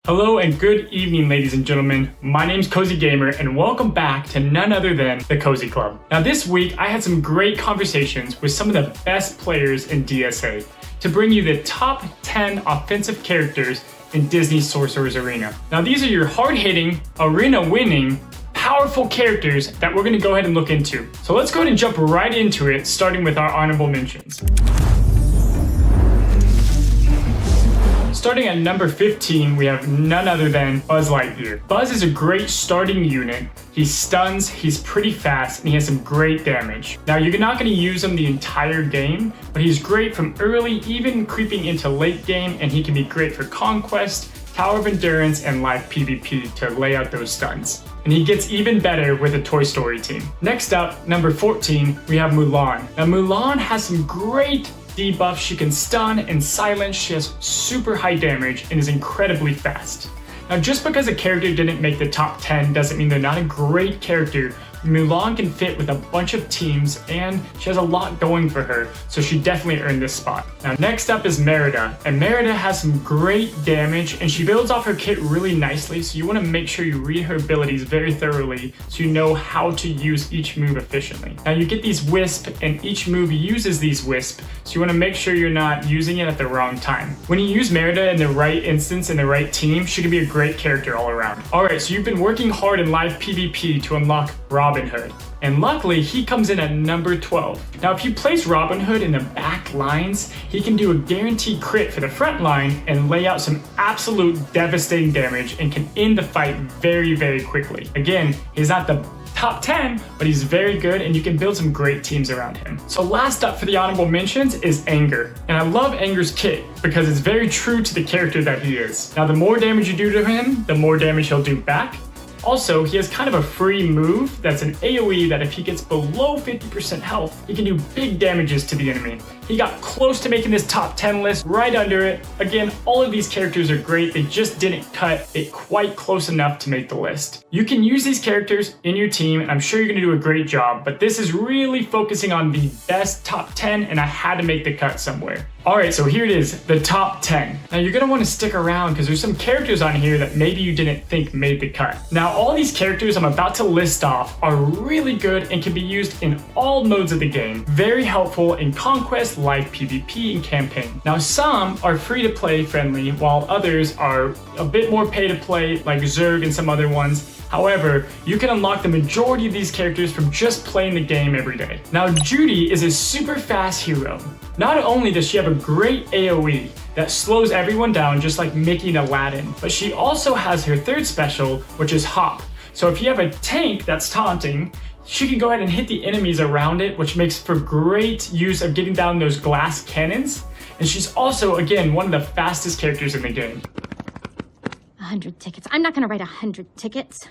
Hello and good evening, ladies and gentlemen. My name's Cozy Gamer and welcome back to none other than the Cozy Club. Now this week I had some great conversations with some of the best players in DSA to bring you the top 10 offensive characters in Disney Sorcerers Arena. Now these are your hard-hitting, arena-winning, powerful characters that we're going to go ahead and look into. So let's go ahead and jump right into it, starting with our honorable mentions. Starting at number 15, we have none other than Buzz Lightyear. Buzz is a great starting unit. He stuns, he's pretty fast, and he has some great damage. Now, you're not going to use him the entire game, but he's great from early, even creeping into late game, and he can be great for Conquest, Tower of Endurance, and live PvP to lay out those stuns. And he gets even better with a Toy Story team. Next up, number 14, we have Mulan. Now, Mulan has some great debuffs. She can stun and silence. She has super high damage and is incredibly fast. Now, just because a character didn't make the top 10 doesn't mean they're not a great character. Mulan can fit with a bunch of teams and she has a lot going for her, so she definitely earned this spot. Now next up is Merida, and Merida has some great damage and she builds off her kit really nicely, so you want to make sure you read her abilities very thoroughly so you know how to use each move efficiently. Now you get these wisp and each move uses these wisp, so you want to make sure you're not using it at the wrong time. When you use Merida in the right instance in the right team, she can be a great character all around. Alright, so you've been working hard in live PvP to unlock Robin Hood, and luckily he comes in at number 12. Now if you place Robin Hood in the back lines, he can do a guaranteed crit for the front line and lay out some absolute devastating damage and can end the fight very, very quickly. Again, he's not the top 10, but he's very good and you can build some great teams around him. So last up for the honorable mentions is Anger. And I love Anger's kit because it's very true to the character that he is. Now the more damage you do to him, the more damage he'll do back. Also, he has kind of a free move that's an AoE that if he gets below 50% health, he can do big damages to the enemy. He got close to making this top 10 list, right under it. Again, all of these characters are great, they just didn't cut it quite close enough to make the list. You can use these characters in your team, and I'm sure you're gonna do a great job, but this is really focusing on the best top 10, and I had to make the cut somewhere. Alright, so here it is, the top 10. Now you're going to want to stick around because there's some characters on here that maybe you didn't think made the cut. Now all these characters I'm about to list off are really good and can be used in all modes of the game. Very helpful in Conquest, live PvP, and Campaign. Now some are free to play friendly while others are a bit more pay to play like Zerg and some other ones. However, you can unlock the majority of these characters from just playing the game every day. Now, Judy is a super fast hero. Not only does she have a great AoE that slows everyone down just like Mickey and Aladdin, but she also has her third special, which is Hop. So if you have a tank that's taunting, she can go ahead and hit the enemies around it, which makes for great use of getting down those glass cannons. And she's also, again, one of the fastest characters in the game. 100 tickets. I'm not gonna write 100 tickets.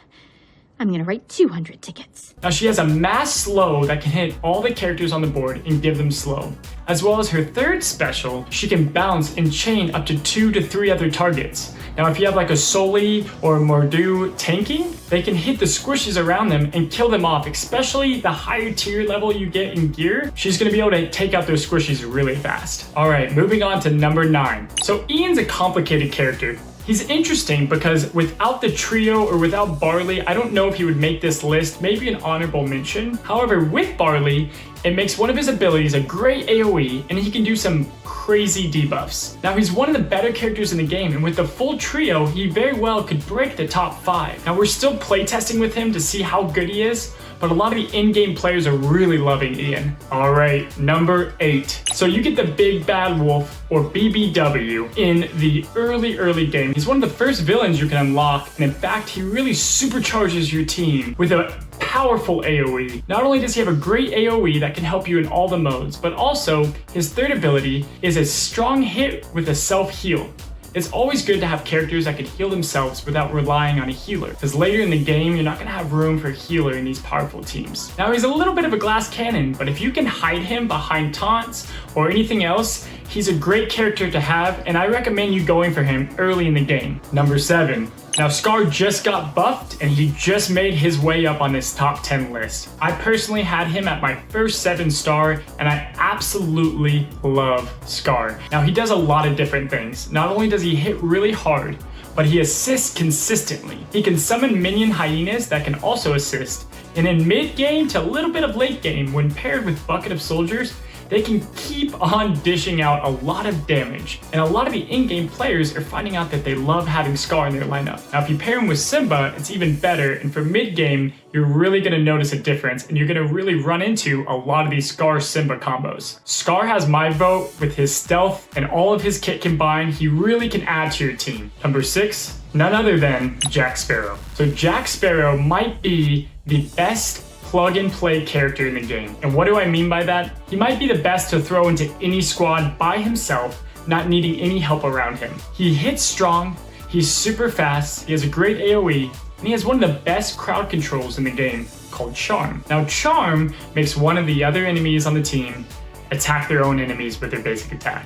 I'm gonna write 200 tickets. Now she has a mass slow that can hit all the characters on the board and give them slow. As well as her third special, she can bounce and chain up to 2 to 3 other targets. Now if you have like a Soli or a Mordu tanking, they can hit the squishes around them and kill them off, especially the higher tier level you get in gear. She's gonna be able to take out those squishes really fast. Alright, moving on to number 9. So Ian's a complicated character. He's interesting because without the trio or without Barley, I don't know if he would make this list, maybe an honorable mention. However, with Barley, it makes one of his abilities a great AoE and he can do some crazy debuffs. Now he's one of the better characters in the game, and with the full trio, he very well could break the top 5. Now we're still playtesting with him to see how good he is, but a lot of the in-game players are really loving Ian. Alright, number 8. So you get the Big Bad Wolf, or BBW, in the early game. He's one of the first villains you can unlock, and in fact, he really supercharges your team with a powerful AoE. Not only does he have a great AoE that can help you in all the modes, but also his third ability is a strong hit with a self-heal. It's always good to have characters that can heal themselves without relying on a healer, because later in the game, you're not going to have room for a healer in these powerful teams. Now, he's a little bit of a glass cannon, but if you can hide him behind taunts or anything else, he's a great character to have, and I recommend you going for him early in the game. Number 7. Now, Scar just got buffed, and he just made his way up on this top 10 list. I personally had him at my first 7-star, and I absolutely love Scar. Now, he does a lot of different things. Not only does he hit really hard, but he assists consistently. He can summon minion hyenas that can also assist, and in mid-game to a little bit of late game, when paired with Bucket of Soldiers, they can keep on dishing out a lot of damage. And a lot of the in-game players are finding out that they love having Scar in their lineup. Now, if you pair him with Simba, it's even better. And for mid-game, you're really gonna notice a difference and you're gonna really run into a lot of these Scar-Simba combos. Scar has my vote with his stealth and all of his kit combined. He really can add to your team. Number 6, none other than Jack Sparrow. So Jack Sparrow might be the best plug-and-play character in the game. And what do I mean by that? He might be the best to throw into any squad by himself, not needing any help around him. He hits strong, he's super fast, he has a great AoE, and he has one of the best crowd controls in the game, called Charm. Now Charm makes one of the other enemies on the team attack their own enemies with their basic attack.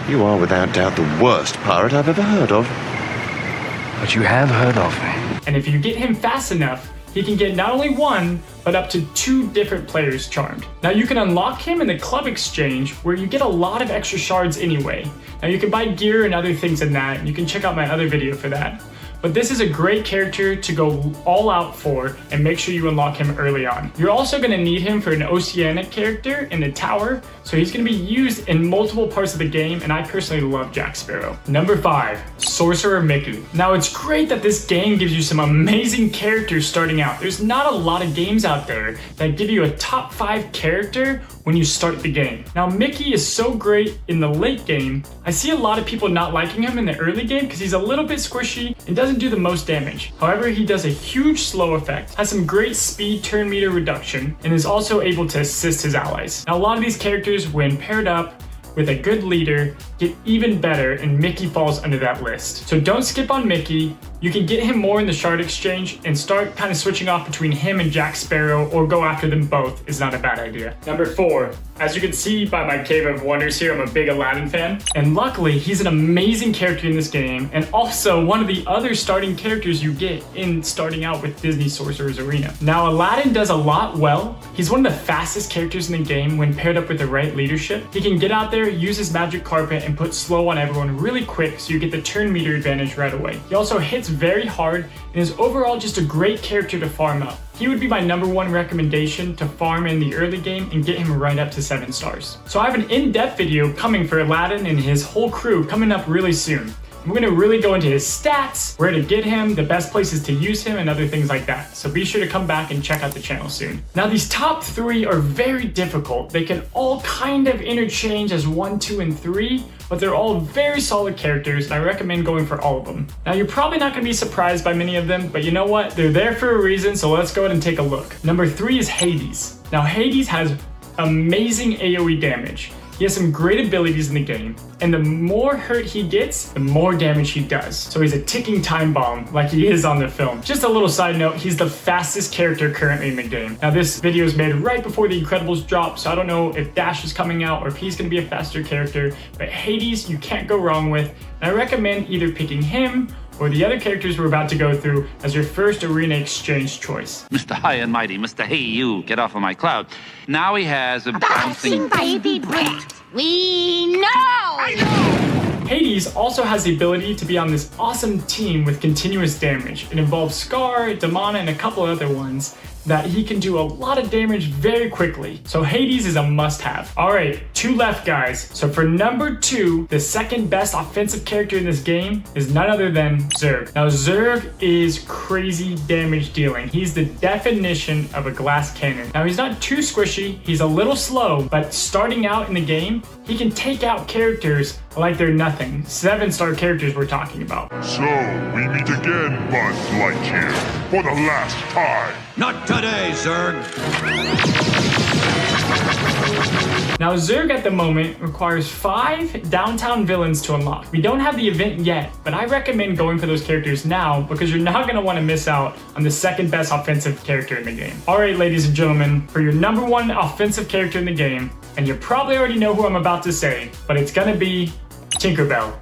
You are without doubt the worst pirate I've ever heard of. But you have heard of me. And if you get him fast enough, he can get not only one, but up to 2 different players charmed. Now you can unlock him in the club exchange where you get a lot of extra shards anyway. Now you can buy gear and other things in that, and you can check out my other video for that. But this is a great character to go all out for and make sure you unlock him early on. You're also going to need him for an Oceanic character in the tower, so he's going to be used in multiple parts of the game, and I personally love Jack Sparrow. Number 5, Sorcerer Mickey. Now it's great that this game gives you some amazing characters starting out. There's not a lot of games out there that give you a top 5 character when you start the game. Now Mickey is so great in the late game. I see a lot of people not liking him in the early game because he's a little bit squishy and doesn't do the most damage. However, he does a huge slow effect, has some great speed turn meter reduction, and is also able to assist his allies. Now a lot of these characters, when paired up with a good leader, get even better, and Mickey falls under that list. So don't skip on Mickey. You can get him more in the shard exchange and start kind of switching off between him and Jack Sparrow, or go after them both is not a bad idea. Number 4, as you can see by my Cave of Wonders here, I'm a big Aladdin fan. And luckily, he's an amazing character in this game, and also one of the other starting characters you get in starting out with Disney Sorcerers Arena. Now Aladdin does a lot well. He's one of the fastest characters in the game when paired up with the right leadership. He can get out there, use his magic carpet, and put slow on everyone really quick so you get the turn meter advantage right away. He also hits very hard and is overall just a great character to farm up. He would be my number 1 recommendation to farm in the early game and get him right up to 7 stars. So I have an in-depth video coming for Aladdin and his whole crew coming up really soon. We're going to really go into his stats, where to get him, the best places to use him, and other things like that. So be sure to come back and check out the channel soon. Now these top 3 are very difficult. They can all kind of interchange as 1, 2, and 3, but they're all very solid characters, and I recommend going for all of them. Now you're probably not going to be surprised by many of them, but you know what? They're there for a reason, so let's go ahead and take a look. Number 3 is Hades. Now Hades has amazing AoE damage. He has some great abilities in the game, and the more hurt he gets, the more damage he does. So he's a ticking time bomb like he is on the film. Just a little side note, he's the fastest character currently in the game. Now this video is made right before The Incredibles drop, so I don't know if Dash is coming out or if he's gonna be a faster character, but Hades you can't go wrong with, and I recommend either picking him or the other characters we're about to go through as your first arena exchange choice. Mr. High and Mighty, Mr. Hey You, get off of my cloud. Now he has a bouncing baby breath. We know! I know! Hades also has the ability to be on this awesome team with continuous damage. It involves Scar, Demana, and a couple other ones that he can do a lot of damage very quickly. So Hades is a must-have. All right, 2 left, guys. So for number 2, the second best offensive character in this game is none other than Zerg. Now Zerg is crazy damage dealing. He's the definition of a glass cannon. Now he's not too squishy, he's a little slow, but starting out in the game, he can take out characters like they're nothing. 7-star characters we're talking about. So, we meet again, Buzz Lightyear, for the last time. Not today, Zerg. Now Zerg at the moment requires 5 downtown villains to unlock. We don't have the event yet, but I recommend going for those characters now because you're not going to want to miss out on the second best offensive character in the game. Alright, ladies and gentlemen, for your number 1 offensive character in the game, and you probably already know who I'm about to say, but it's going to be Tinkerbell.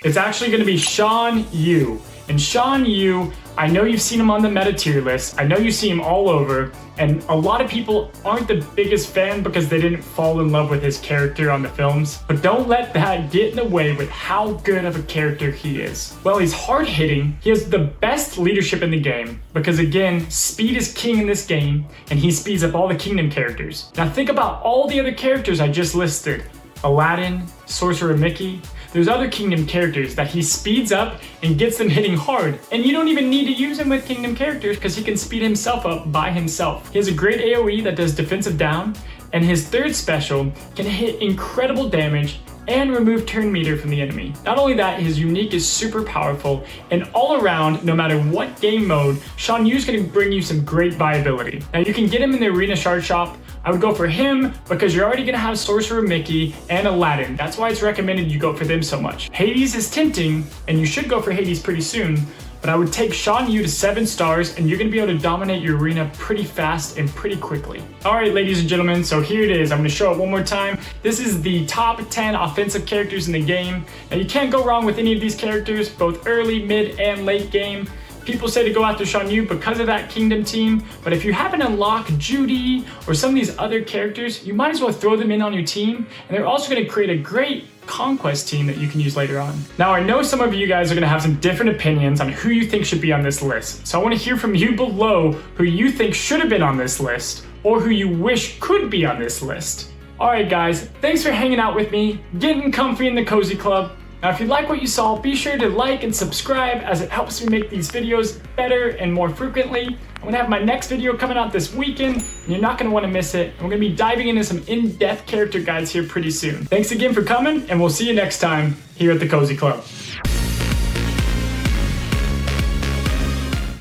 It's actually going to be Shaun Yu. And Shaun Yu, I know you've seen him on the meta tier list. I know you see him all over, and a lot of people aren't the biggest fan because they didn't fall in love with his character on the films. But don't let that get in the way with how good of a character he is. Well, he's hard-hitting. He has the best leadership in the game because, again, speed is king in this game, and he speeds up all the kingdom characters. Now think about all the other characters I just listed. Aladdin, Sorcerer Mickey. There's other kingdom characters that he speeds up and gets them hitting hard. And you don't even need to use him with kingdom characters because he can speed himself up by himself. He has a great AoE that does defensive down, and his third special can hit incredible damage and remove turn meter from the enemy. Not only that, his unique is super powerful, and all around, no matter what game mode, Shaun Yu's gonna bring you some great viability. Now you can get him in the Arena Shard Shop. I would go for him because you're already gonna have Sorcerer Mickey and Aladdin. That's why it's recommended you go for them so much. Hades is tempting, and you should go for Hades pretty soon, but I would take Shaun Yu to 7 stars, and you're gonna be able to dominate your arena pretty fast and pretty quickly. All right, ladies and gentlemen, so here it is. I'm gonna show it one more time. This is the top 10 offensive characters in the game. Now you can't go wrong with any of these characters, both early, mid, and late game. People say to go after Shaun Yu because of that kingdom team, but if you happen to unlock Judy or some of these other characters, you might as well throw them in on your team, and they're also gonna create a great conquest team that you can use later on. Now, I know some of you guys are gonna have some different opinions on who you think should be on this list, so I wanna hear from you below who you think should have been on this list, or who you wish could be on this list. All right, guys, thanks for hanging out with me, getting comfy in the Cozy Club. Now, if you like what you saw, be sure to like and subscribe as it helps me make these videos better and more frequently. I'm gonna have my next video coming out this weekend, and you're not gonna wanna miss it. And we're gonna be diving into some in-depth character guides here pretty soon. Thanks again for coming, and we'll see you next time here at the Cozy Club.